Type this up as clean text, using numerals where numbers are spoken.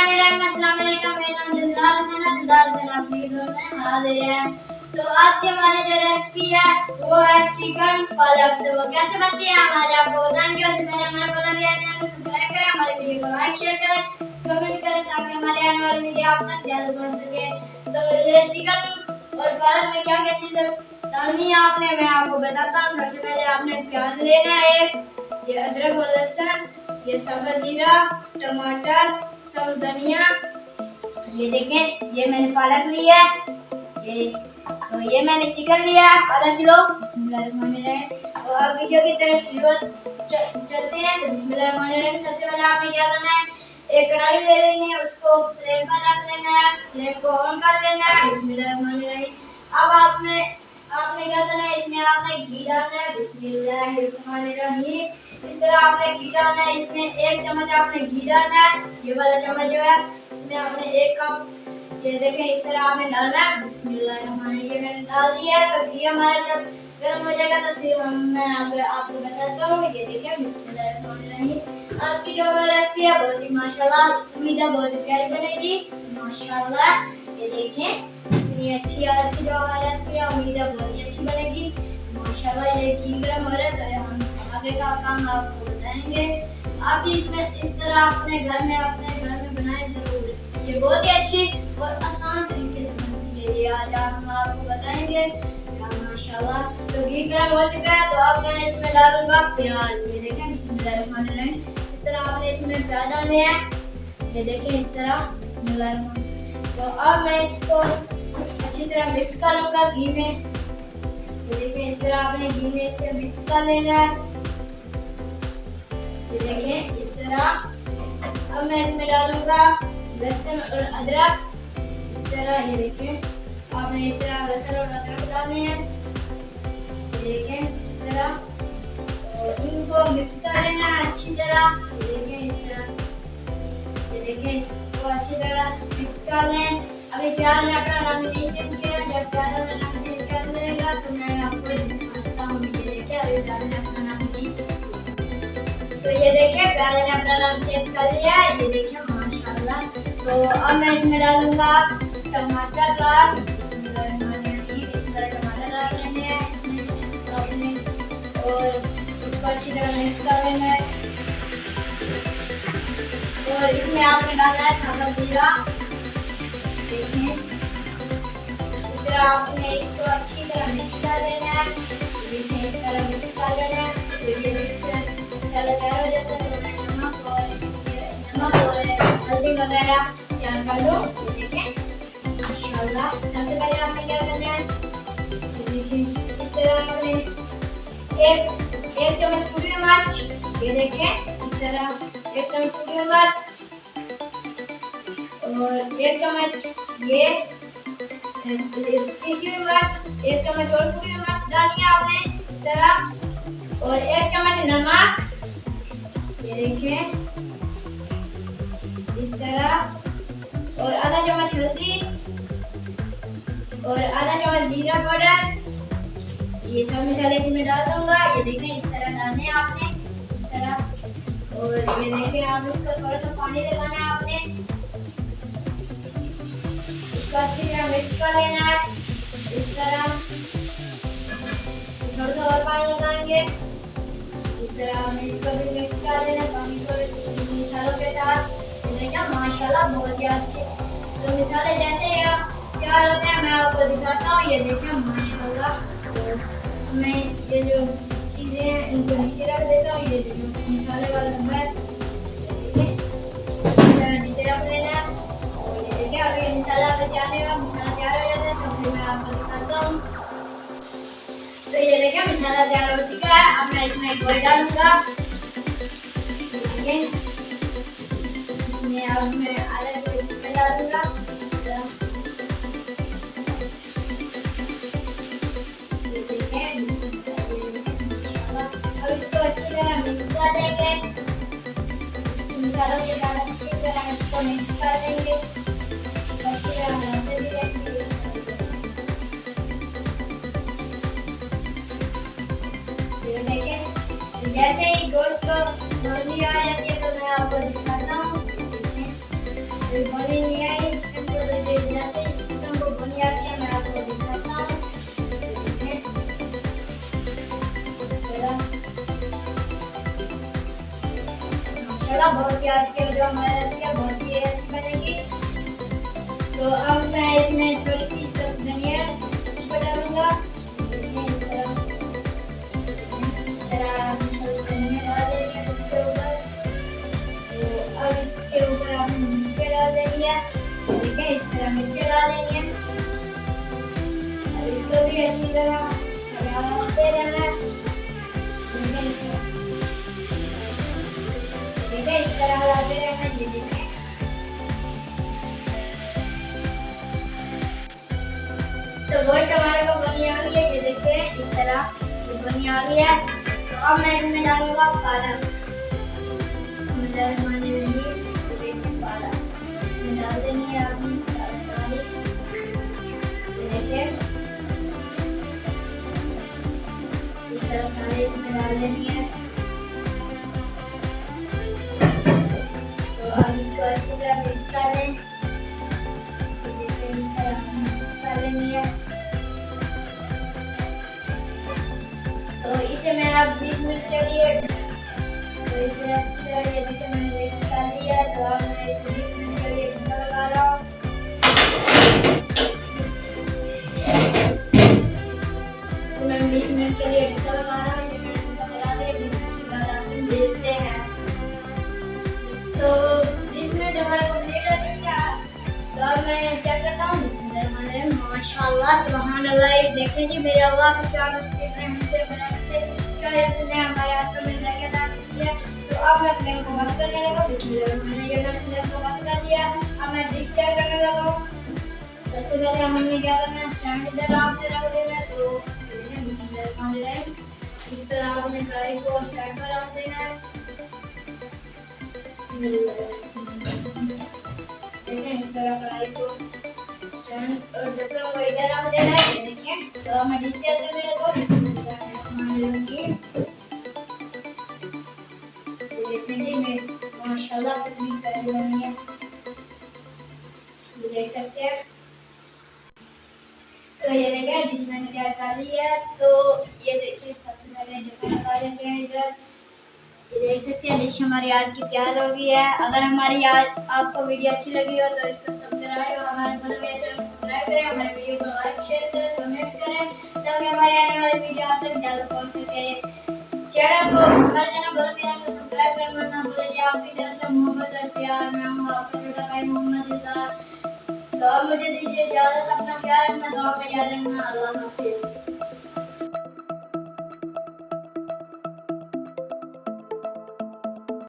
बिस्मिल्लाहिर्रहमानिर्रहीम। अस्सलाम वालेकुम। मेरा नाम दिलदार हुसैन आपकी खिदमत में हाजिर है। तो आज की हमारी जो रेसिपी है वो है चिकन पालक। तो वो कैसे बनती है हम आज आपको बताएंगे। उससे पहले हमारा पहला भी चैनल को सब्सक्राइब करें, हमारे वीडियो को लाइक शेयर करें, कमेंट करें ताकि हमारे आने वाली वीडियो आप तक जल्द पहुंच सके। तो ये चिकन और पालक में क्या क्या चीज़ें डालनी है आपने, मैं आपको बताता हूँ। सबसे पहले आपने प्याज लेना है एक, ये अदरक और लहसुन, ये सब्ज़ जीरा, टमाटर, सब्ज़ धनिया, ये देखें ये मैंने पालक लिया है, ये मैंने चिकन लिया है आधा किलो। बिस्मिल्लाहिर्रहमानिर्रहीम। तो अब वीडियो की तरफ चलते हैं। तो बिस्मिल्लाहिर्रहमानिर्रहीम। सबसे पहले आपने क्या करना है, एक कढ़ाई ले लेनी है, उसको फ्लेम पर रख लेना है, फ्लेम को ऑन कर लेना है। बिस्मिल्लाहिर्रहमानिर्रहीम। अब आपने क्या करना है, इसमें आपने घी डालना है। बिस्मिल्लाहिर्रहमानिर्रहीम। इस तरह आपने घी डालना है, इसमें 1 चम्मच आपने घी डालना है। ये वाला चम्मच जो है इसमें आपने 1 कप, ये देखें इस तरह आपने डालना है। बिस्मिल्लाहिर्रहमानिर्रहीम। ये मैंने डाल दिया है। तो घी हमारा जब गर्म हो जाएगा तो फिर मैं आपको बताता हूँ। ये देखें बिस्मिल्लाहिर्रहमानिर्रहीम। आज की जो रेसिपी है बहुत ही माशाल्लाह, उम्मीद है बहुत ही प्यारी बनेगी माशाल्लाह। ये देखें इतनी अच्छी आज की जो रेसिपी है, उम्मीद है बहुत ही अच्छी बनेगी माशाल्लाह। ये घी गर्म हो रहा है तो हम आगे का काम आपको बताएंगे। आप भी इसमें इस तरह अपने घर में बनाएं जरूर। ये बहुत ही अच्छी और आसान तरीके से बनती है। ये आज हम आपको बताएंगे माशाल्लाह। तो घी गर्म हो चुका है तो अब मैं इसमें डालूंगा प्याज। ये देखें बिस्मिल्लाहिर्रहमानिर्रहीम। इस तरह आपने इसमें प्याज डालने हैं, ये देखें इस तरह बिस्मिल्लाहिर्रहमानिर्रहीम। तो अब मैं इसको अच्छी तरह मिक्स कर लूंगा घी में। ये देखें इस तरह आपने घी में इसे मिक्स कर लेना है। ये देखें इस तरह। अब मैं इसमें डालूंगा लहसुन और अदरक। इस तरह ये देखें आपने इस तरह लहसुन और अदरक डालने हैं। ये देखें इस तरह और इनको मिक्स कर लेना है अच्छी तरह। ये देखें इस तरह, ये देखें इसको अच्छी तरह मिक्स कर लें। अभी प्याज ने अपना रंग नहीं चेंज किया, जब प्याज ने रंग चेंज कर लेगा तो मैं आपको दिखाता हूँ। ये देखिए अभी प्याज ने अपना रंग नहीं चेंज किया। तो ये देखिए प्याज ने अपना रंग चेंज कर लिया है, ये देखिए माशाल्लाह। तो अब मैं इसमें डालूंगा टमाटर का। इस तरह टमाटर डाल लेने हैं इसमें अपने और इसको अच्छी तरह मिक्स कर लेना है। और इसमें आपने डालना है सब्ज़ जीरा। देखिए इस तरह आपने इसको अच्छी तरह मिक्स कर लेना है। देखिए इस तरह मिक्स कर लेना है। तो ये मिक्स तैयार हो जाता है तो मैं नमक और हल्दी वगैरह तैयार कर लो। ये देखें माशाल्लाह। सबसे पहले आपने क्या करना है, देखिए इस तरह आपने एक चम्मच पूरी मिर्च, ये देखें इस तरह 1 चम्मच पूरी मिर्च और 1 चम्मच ये पिसी हुई मिर्च, 1 चम्मच और पूरी मिर्च डालिए आपने इस तरह और 1 चम्मच नमक। ये देखें इस तरह और आधा चम्मच हल्दी और आधा चम्मच जीरा पाउडर। ये सब मसाले इसमें डाल दूंगा। ये देखें इस तरह डालने हैं आपने इस तरह। और ये देखें आप इसको थोड़ा सा पानी लगाना है आपने, इसको अच्छी तरह मिक्स कर लेना है इस तरह। थोड़ा सा और पानी लगाएंगे इस तरह आपने इसको भी मिक्स कर लेना पानी को मसालों के साथ। देखिए माशाल्लाह बहुत ही अच्छे तो मसाले जैसे तैयार होते हैं मैं आपको दिखाता हूँ। ये देखिए माशाल्लाह। तो मैं ये जो चीज़ें हैं इनको नीचे रख देता हूँ। ये जो मसाले वाला डब्बा है इस तरह नीचे रख लेना है। और ये देखिए अभी मसाला तैयार हो जाता है तो फिर मैं आपको दिखाता हूँ। तो ये देखिए मसाला तैयार हो चुका है। अब मैं इसमें ऑयल डालूंगा। देखिए इसमें अब मैं आधा इसमें डालूंगा। अब इसको अच्छी तरह मिक्स कर देंगे। मसालों के साथ अच्छी तरह इसको मिक्स कर देंगे। अच्छी तरह मिलाते भी रहेंगे। ये देखें जैसे ही गोश्त को नरमी आ जाती है तो मैं आपको दिखाता हूँ। अभी बनी नहीं आई, चिकन को जैसे चिकन को बनी आती है मैं आपको दिखाता हूँ। माशाल्लाह बहुत ही आज के जो हमारी रेसिपी है बहुत ही अच्छी बनेगी। तो अब मैं इसमें थोड़ी सी सब धनिया डालूंगा। इस तरह धनिया डाल देंगे इसके ऊपर। तो अब इसके ऊपर आपने मिर्ची डाल देनी है। ठीक है, इस तरह मिर्ची डाल देनी है। अब इसको भी अच्छी तरह हलाते रहना है। ठीक है, इस तरह हलाते रहना है। ये देखें तो वो टमाटर को बनी आ गई है। ये देखिए इस तरह ये बनी आ गई है। तो अब मैं इसमें डालूंगा पालक। इसमें डालने पालक इसमें डाल देनी है आपने सारी। ये देखिए इस तरह सारी इसमें डाल देनी है। तो अब इसको अच्छी तरह मिक्स कर लें। इस तरह मिक्स कर लेनी है। तो इसे मैं अब 20 मिनट के लिए तो इसे अच्छी तरह ये देखिए मैंने मिक्स कर लिया। तो अब मैं इसे 20 मिनट के लिए ढक्कन लगा रहा हूँ। इसे मैं 20 मिनट के लिए ढक्कन लगा रहा हूँ। ये मैंने ढक्कन लगा दिया। 20 मिनट के बाद आपसे मिलते हैं। तो 20 मिनट हमारे कंप्लीट हो चुके हैं। तो अब मैं चेक करता हूँ। माशाल्लाह सुभान अल्लाह, ये देखें जी मेरे अल्लाह की शान उसके रहमत बनाते क्या उसने हमारे हाथों में जाके डाल दिया। तो अब मैं फ्लेम को बंद करने लगा। मैंने फ्लेम को बंद कर दिया। अब मैं डिश तैयार करने लगा। सबसे पहले हमने क्या करना है, स्टैंड इधर आपने रख देना है। तो इस तरह आपने कढ़ाई को स्टैंड पर रख देना है। देखें इस तरह कढ़ाई को स्टैंड और ढक्कन को इधर रख देना है। ये देखें तो मैं डिश तैयार करने लगा। देखें जी मैं माशाल्लाह कितनी प्यारी बनी है, ये देख सकते हैं। तो ये देखें डिश मैंने तैयार कर ली है। तो ये देखिए सबसे पहले ढक्कन लगा देते हैं इधर। ये देख सकते हैं डिश हमारी आज की तैयार हो गई है। अगर हमारी आज आपको वीडियो अच्छी लगी हो तो इसको सब्सक्राइब और हमारे चैनल को सब्सक्राइब करें। हमारे वीडियो को लाइक शेयर करें कमेंट करें ताकि हमारे आने वाली वीडियो आप तक जल्द पहुंच सके। हमारे चैनल को सब्सक्राइब करना ना भूलिए। आपकी तरफ से मोहब्बत और प्यार। मैं हूँ आपका छोटा भाई मोहम्मद इज़हार। तो अब मुझे दीजिए इजाज़त। अपना ख्याल रखना, दुआ में याद रखना। अल्लाह हाफिज़।